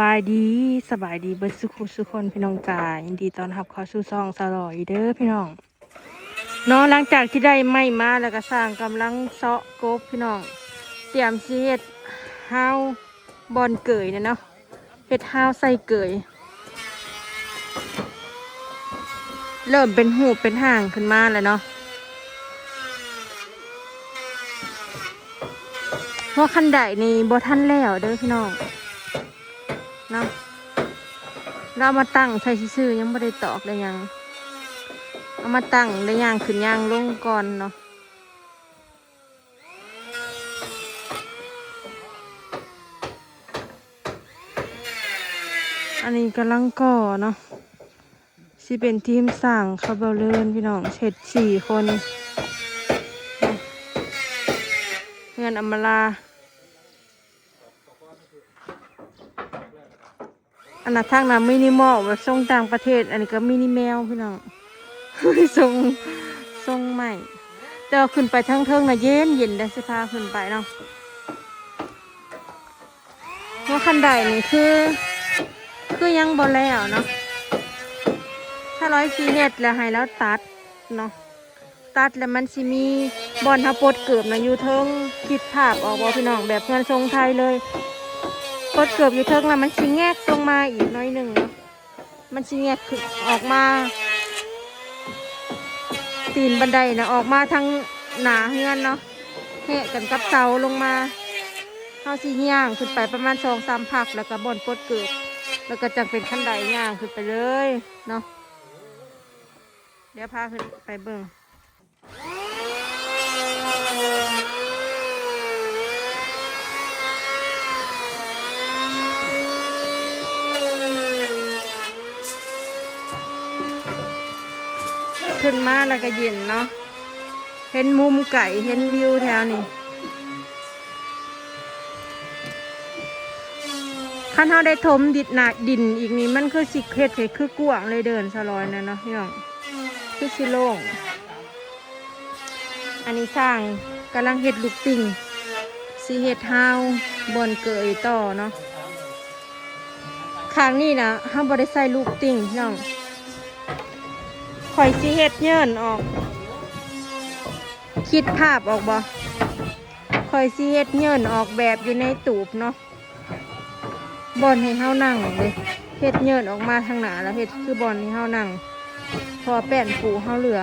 บายดีสบายดีเบิดสุคนพี่น้องจ๋ายินดีต้อนรับเข้าสู่ช่องสลอยเด้อพี่น้องเนาะหลังจากที่ได้ไม้มาแล้วก็สร้างกำลังเซาะกบพี่น้องเตรียมสิเฮ็ดห้าวบอนเกยเนาะเฮ็ดห้าวใส่เกยเริ่มเป็นหูเป็นห่างขึ้นมาแล้วเนาะเพราะคันใดนี่บ่ทันแล้วเด้อพี่น้องเนาะเรามาตั้งใส่ซื่อยังไม่ได้ตอกเลยยังเอามาตั้งได้ย่างขึ้นย่างลงก่อนเนาะอันนี้กำลังก่อเนาะสิเป็นทีมสร้างคาร์บอนเลินพี่น้องเช็ด4 คนเงินอำมาลาอันนั้นทางนั้นมินิมอลแบบทรงต่างประเทศอันนี้ก็มินิแมวพี่น้อง ทรงใหม่แต่เอาขึ้นไปทั้งเทิงนะเย็นได้สิพาขึ้นไปเนาะเพราะคันใดนี่คือยังบ่แล้วเนาะถ้า104เฮ็ดแล้วให้แล้วตัดเนาะตัดแล้วมันสิมีบอนทับปดเกือบนะอยู่เทิงคิดภาพออกบ่พี่น้องแบบเพื่อนทรงไทยเลยปดเกือบอยู่เทิงแล้วมันสิแงกลงมาอีกน้อยหนึ่งเนาะมันสิแงกขึ้นออกมาตีนบันไดนะออกมาทั้งหนาเฮือนเนาะแหะกันกับเสาลงมาเข้าสิย่างขึ้นไปประมาณ2-3 ผักแล้วก็บ่อนปดเกิดแล้วก็จังเป็นขั้นใดย่างขึ้นไปเลยเนาะเดี๋ยวพาขึ้นไปเบิ่งขึ้นมาแล้วก็เย็นเนาะเห็นมุมไก่เห็นวิวแถวนี้คันเฮาได้ถมดินหนาดินอีกนี่มันคือสิเฮ็ดให้คือกว้างเลยเดินสลอยนะเนาะพี่น้องคือสิโล่งอันนี้สร้างกำลังเฮ็ดลูกติ่งสิเฮ็ดห้าวบอนเกยต่อเนาะข้างนี้นะเฮาบ่ได้ใส่ลูกติ่งพี่น้องข่อยสิเฮ็ดเยินออกคิดภาพออกบ่ข่อยสิเฮ็ดเยินออกแบบอยู่ในตูบเนาะบอนให้เฮานั่งเลยเฮ็ดเยินออกมาทางหน้าแล้วเฮ็ดคือบอนให้เฮานั่งพอแป้นปูเฮาเหลือ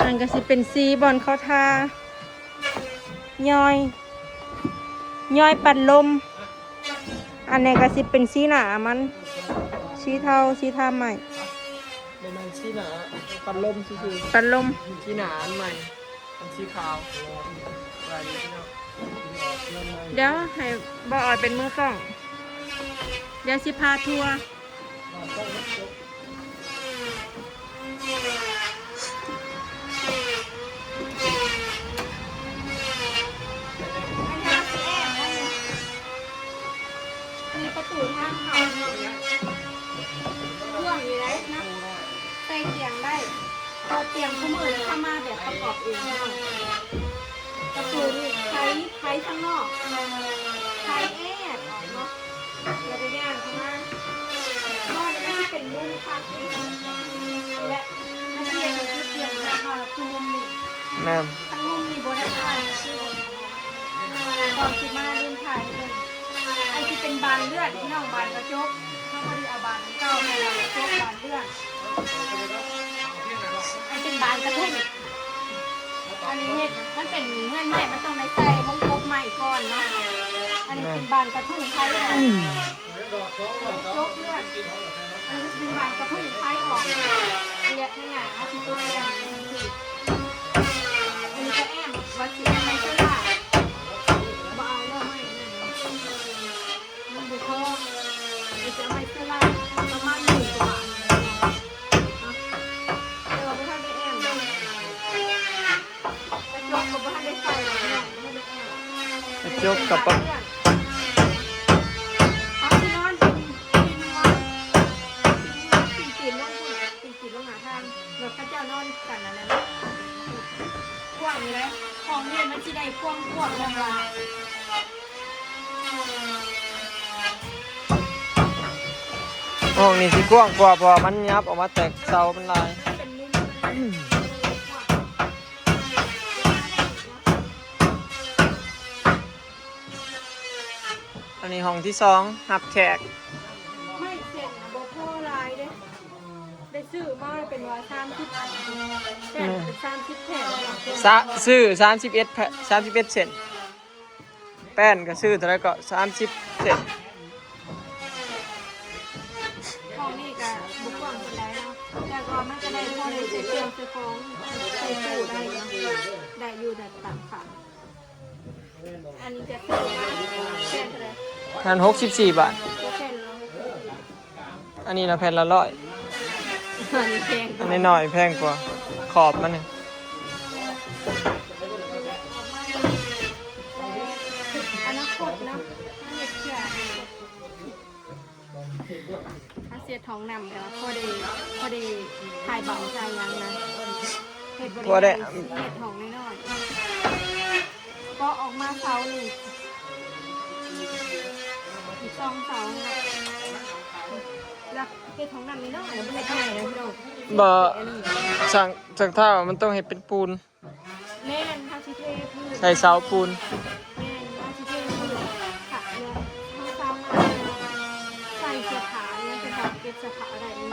อันก็สิเป็นซีบอนเขาทาย่อยปัดลมอันนี้ก็สิเป็นสีหนามันสีเทาสีทาใหม่มันสีหนาปัดลมสีปัดลมสีหนาอันใหม่อันสีขาวอะไรนี่พี่น้องเดี๋ยวให้บ่ออยเป็นมือกล้องเดี๋ยวสิพาทัวร์มีประตูทางเข้าเนาะพ่วงอยู่ได้นะใส่เตียงได้ตัวเตียงเขาเหมือนเข้ามาแบบประกอบเองเนาะประตูนี่ใช้ข้างนอกใช้แอดออกเนาะแล้วก็ย่างเข้ามาบ้านนี้เป็นมุมพักและเตียงคือเตียงนะคะคือมุมนี้แม่ทั้งมุมนี้บนได้ถ่ายก่อนที่มาเล่นถ่ายเลยไอ้ที่เป็นบานเลื่อนที่น้องบานกระจกเขาไม่ได้เอาบานเก้าในบานกระจกบานเลื่อนไอ้เป็นบานกระทุ่มอันนี้เห็ดมันเป็นเงื่อนไขมันต้องในใจมงคบใหม่ก่อนเนาะอันนี้เป็นบานกระทุ่มไทยออกยกเลื่อนอันนี้เป็นบานกระทุ่มไทยออกเรียกง่ายๆเอาที่ตัวแอมอันนี้ก็แอมวัดสีอะไรก็ได้บ่เอาแล้วไม่มันบุกเข้ามันจะไม่เท่าไรประมาณ10 กว่าแต่ว่าไม่ทันได้แอมกระจกก็ไม่ทันได้ใส่หรอกเนาะไม่ได้แอมกระจกกับปั๊บที่นอนเป็นนอนตีนลงคุณตีนลงหาทาง สิได้กว้างๆแบบว่า ห้องนี้สิกว้างกว่าเพราะว่ามันยับออกมาแตกเสามันลาย เป็นมุมเลย อันนี้ห้องที่สองหับแขก ไม่เสร็จนะบ่พอลายเด้ได้ซื้อมาเป็นว่า30อันแผ่นเป็น30แผ่นแล้ว ซื้อ31เซนแป้นก็ซื้อเท่าไหร่ก็30เซน ของนี่ก็บุกกว้างคนใดเนาะแต่ก็มันก็ได้พอได้ใช้เตรียมใช้ของใช้ตู้ได้เนาะได้อยู่แต่ต่างค่ะอันนี้จะซื้อมาแผ่นเท่าไหร่ พัน64 บาท แผ่นละ อันนี้นะแผ่นละ100 อันนี้แพง อันนี้หน่อยแพงกว่าขอบมันเนี่ย อนาคตเนาะถ้าเห็ดเขียถ้าเสียท้องนำแล้วพอดีถ่ายเบาใจยังนะเห็ดบริเห็ดท้องน้อยๆก็ออกมาเสาหนึ่งอีก2 เสาเนี่ยแล้วเห็ดท้องนำนี่เนาะไม่ได้ง่ายนะพี่น้อง บ่สั่งเท่ามันต้องให้เป็นปูน แม่นทาชิเทพืช ใส่เสาปูน แม่นทาชิเทพืชค่ะเนี่ยทั้งเสาใส่เสื้อผ้าเนี่ยเป็นแบบเก็บเสื้อผ้าอะไรนี่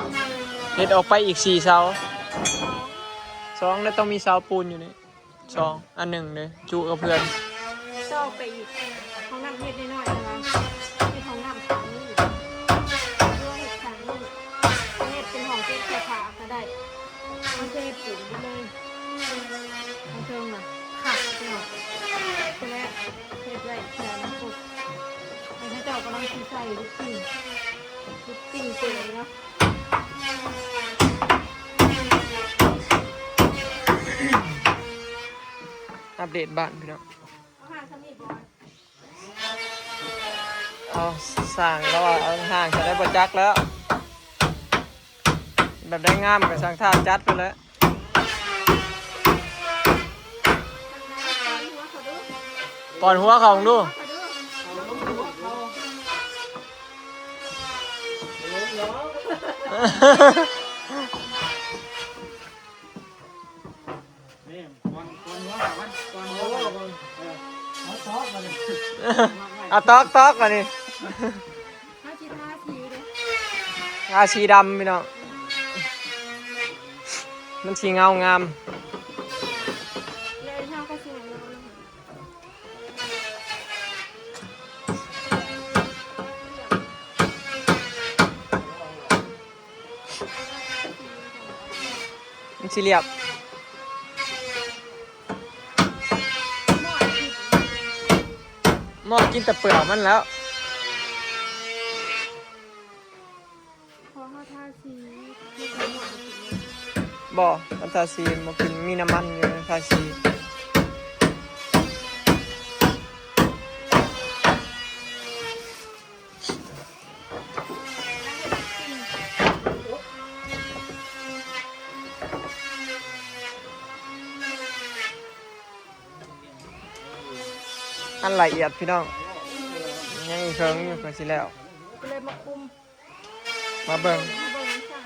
เฮ็ดออกไปอีก4เสา2แล้วต้องมีเสาปูนอยู่นี่2อันหนึ่งเลยจุกับเพื่อน ชอบไปอีกห้องน้ำเฮ็ดน้อยๆนะคะเฮ็ดห้องน้ำขังนี่ด้วยเฮ็ดขังนี่เฮ็ดเป็นห้องเก็บเสื้อผ้าก็ได้มันจะเฮ็ดปุ๋ยไปเลยทางเทิงน่ะค่ะเนาะตัวแรกเฮ็ดไว้แค่นั้นปุ๊บไอ้เจ้ากำลังสิใส่ลูกปิ้งเปื่อยเนาะ อัปเดตบ้านพี่น้อง เอาหาสนิทบ่ เอาสั่งแล้วว่าเอาห่างจะได้บ่จักแล้ว แบบได้งามกับสั่งท่าจัดไปแล้ว ก่อนหัวเขาดูเอาตอกมานี่ ถ้าจิทาสีเลย อาชีดำพี่น้องมันสีเงางาม เลยเท่าก็สวยแล้ว มันสีเรียบหมอกินแต่เปลือกมันแล้ว พอเขาทาสีไม่ใช่หมดเลย บ่มันทาสีมันกินมีน้ำมันอยู่ในทาสี อันละเอียดพี่น้องยังอีกเครื่องอยู่ก็สิแล้ว ก็เลยมาคุม มาเบิ่ง มาเบิ่งน้ำสั่ง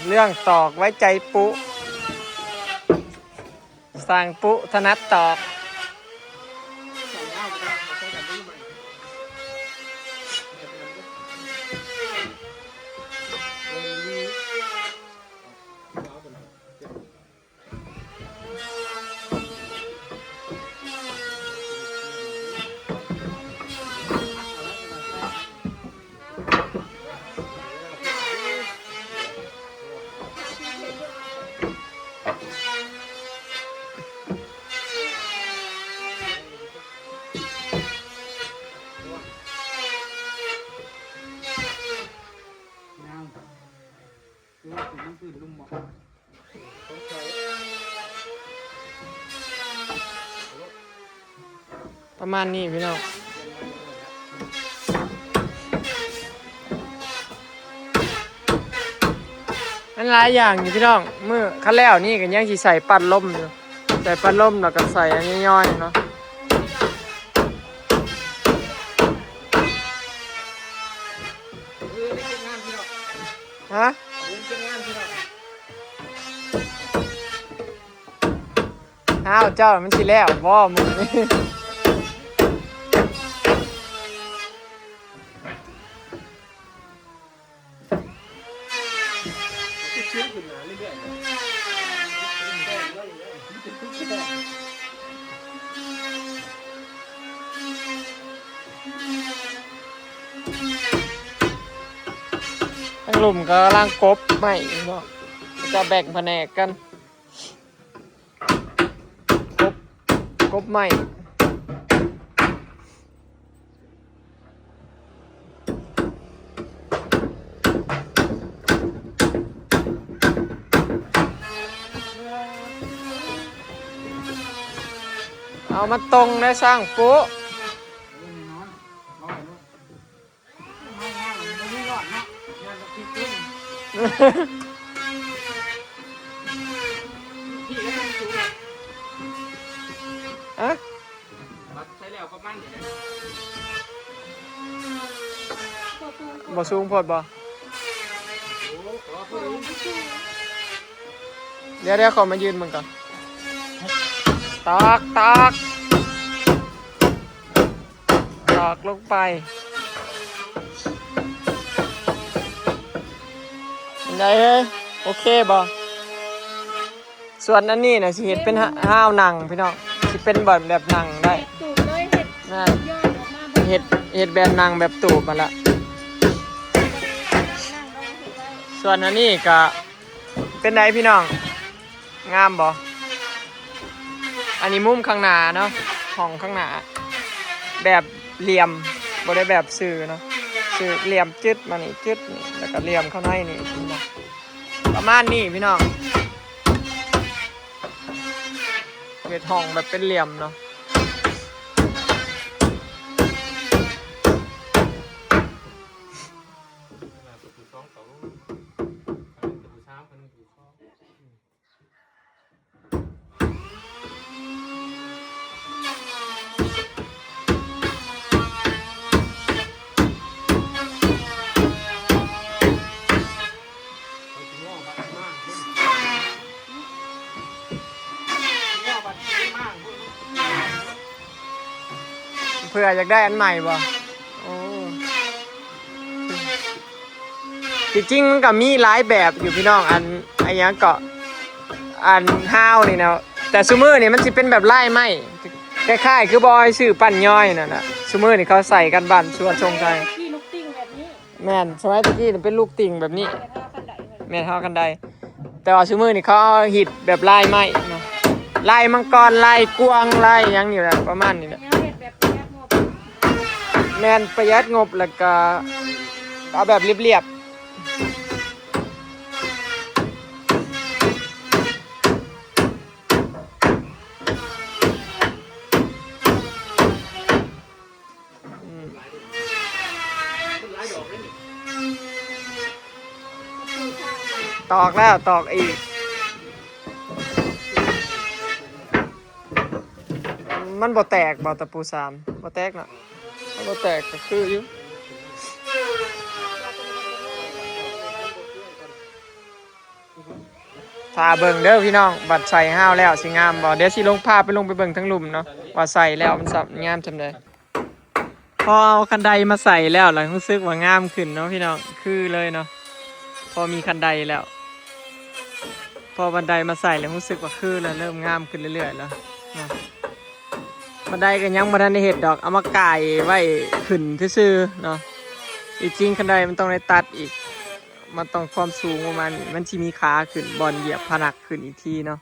เรื่องตอกไว้ใจปุสั่งปุถนัดตอก ประมาณนี้พี่น้องมันหลายอย่างอยู่พี่น้องมื้อคันแล้วนี่ก็ยังสิใส่ปั่นลมอยู่ใส่ปั่นลมแล้วก็ใส่อันย่อยๆเนาะฮะอ้าวเจ้ามันสิแล้วบ่มึงนี่ทั้งหลุมก็กำลังกบใหม่เนาะจะแบ่งแผนกกันกบใหม่เอามาตรงได้สร้างปุ๊อะใช้แล้วประมาณนี้บ่สูงพอดบ่เดี๋ยวขอมายืนมึงก่อนตอกลงไปเป็นไงเฮ้ยโอเคบ่ส่วนอันนี้นะสิเห็ดเป็นห้าวหนังพี่น้องสิเป็นแบบหนังได้ ตูดเลยเห็ด นั่น ย่อยออกมา เห็ดแบบหนังแบบตูบมาละ นั่งได้เห็ดได้ ส่วนอันนี้ก็เป็นไดพี่น้องงามบ่อันนี้มุมข้างหน้าเนาะห้องข้างหน้าแบบเหลี่ยมบ่ได้แบบสื่อเนาะสื่อเหลี่ยมจึดมานี่จึดนี่แล้วก็เหลี่ยมเข้าในนี่พี่น้องประมาณนี้พี่น้องเฮ็ดห้องแบบเป็นเหลี่ยมเนาะเพื่ออยากได้อันใหม่บ่โอ้จริงๆมันก็มีหลายแบบอยู่พี่น้องอันเนี้ยก็อันห้าวนี่นะแต่ซูเมอร์นี่มันสิเป็นแบบไล่ไหมคล้ายๆคือบอยสื่อปั่นย่อยนั่นน่ะซูเมอร์นี่เขาใส่กันบ้านชวนชงใจ ที่ลูกติ้งแบบนี้ แม่นสมัยตะกี้นี่เป็นลูกติ่งแบบนี้ แต่ถ้าคันใดเลยแม่นเท่ากันได้แต่ว่าซูเมอร์นี่เขาฮิตแบบไล่ไหมเนาะไล่มังกรไล่กวางไล่หยังนี่แหละประมาณนี้แหละ เห็ดแบบแยกงบ แม่นประหยัดงบแล้วก็เอาแบบเรียบๆตอกแล้วตอกอีกมันบ่แตกบ่ตะปูสามบ่แตกน่ะมันบ่แตกก็คืออยู่ถ้าเบิ่งเด้อพี่น้องบัดใส่ห้าวแล้วสิงามบ่เดี๋ยวสิลงพาไปเบิ่งทั้งหลุมเนาะว่าใส่แล้วมันสับงามจำได้พอเอาคันไดมาใส่แล้วล่ะรู้สึกว่างามขึ้นเนาะพี่น้องคือเลยเนาะพอมีคันไดแล้ว พอบันไดมาใส่แล้วรู้สึกว่าคือแล้วเริ่มงามขึ้นเรื่อยๆแล้วเนาะบันไดก็ยังบ่ทันได้เฮ็ดดอกเอามาก่ายไว้ขึ้นซื่อๆเนาะจริงๆคันไดมันต้องได้ตัดอีกมันต้องความสูงประมาณนี้มันสิมีขาขึ้นบอลเหยียบผนักขึ้นอีกทีเนาะ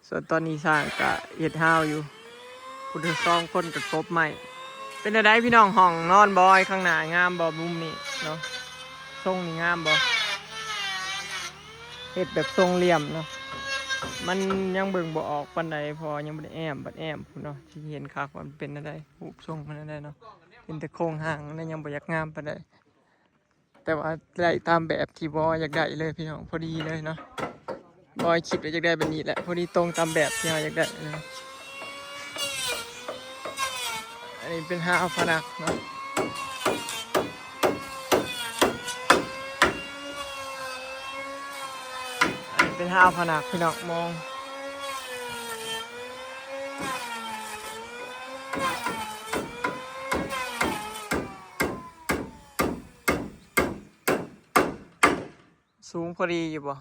ส่วนตอนนี้สร้างก็เฮ็ดห้าวอยู่ผู้ที่สองคนก็กบใหม่เป็นอะไรพี่น้องห้องนอนบอยข้างหน้างามบ่มุมนี้เนาะทรงนี่งามบ่ เฮ็ดแบบทรงเหลี่ยมเนาะมันยังเบิ่งบ่ออกปานใดพอยังบ่ได้บัดพุ่นเนาะที่เห็นคักว่ามันเป็นอะไรรูปทรงมันอะไรเนาะเป็นแต่โครงหางนั่นยังบ่อยากงามปานใดแต่ว่าได้ตามแบบที่บอยอยากได้เลยพี่น้องพอดีเลยเนาะบอยคิดว่าอยากได้แบบนี้แหละพอดีตรงตามแบบที่เราอยากได้เลยอันนี้เป็นห้าพนักเนาะอันนี้เป็นห้าพนักพี่น้องมองสูงพอดีอยู่บ่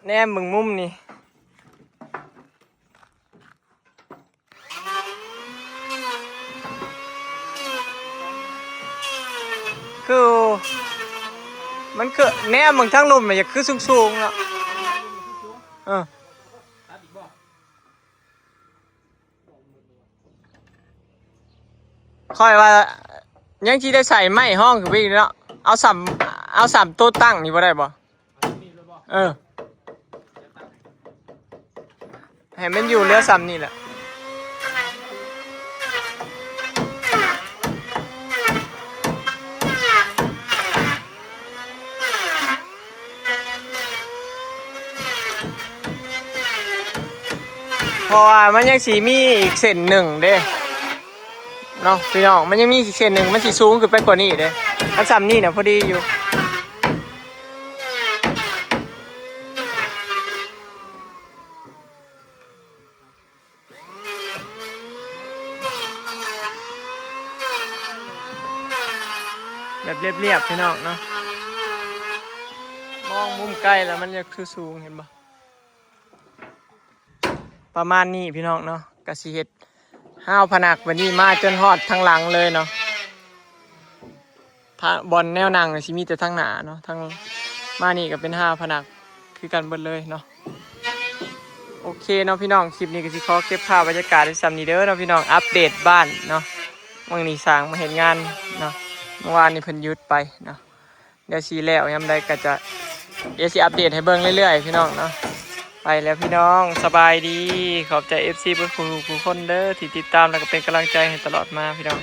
แนมมึงมุมนี่คือมันคือแนมมึงทั้งลุมมันจะคือสูงๆเนาะค่อยว่ายังที่ได้ใส่ไม้ห้องคือพี่เนาะเอาสามตัวตั้งนี่บ่ได้บ่ให้มันอยู่เรือซ้ำนี่แหละเพราะว่ามันยังสีมีอีกเส้นหนึ่งเด้เนาะพี่น้องมันยังมีอีกเส้นหนึ่งมันสีสูงขึ้นไปกว่านี้เด้อันซ้ำนี่เนี่ยพอดีอยู่แบบเรียบๆพี่น้องเนาะมองมุมใกล้แล้วมันจะคือสูงเห็นปะประมาณนี้พี่น้องเนาะกะสิเฮ็ดห้าวผนักวันนี้มาจนฮอดทางหลังเลยเนาะบอลแนวนั่งสิมีแต่ทางหน้าเนาะทางมานี่ก็เป็นห้าวผนักคือกันเบิดเลยเนาะโอเคเนาะพี่น้องคลิปนี้ก็สิขอเก็บภาพบรรยากาศให้ซ้ำนี้เด้อเนาะพี่น้องอัปเดตบ้านเนาะวันนี้สร้างมาเห็นงานเนาะเมื่อวานนี้เพิ่นหยุดไปเนาะเดี๋ยวสิแล้วยามใดก็จะเดี๋ยวสิอัปเดตให้เบิ่งเรื่อยๆพี่น้องเนาะไปแล้วพี่น้องสบายดีขอบใจ FC เพื่อนผู้คนเด้อที่ติดตามแล้วก็เป็นกำลังใจให้ตลอดมาพี่น้อง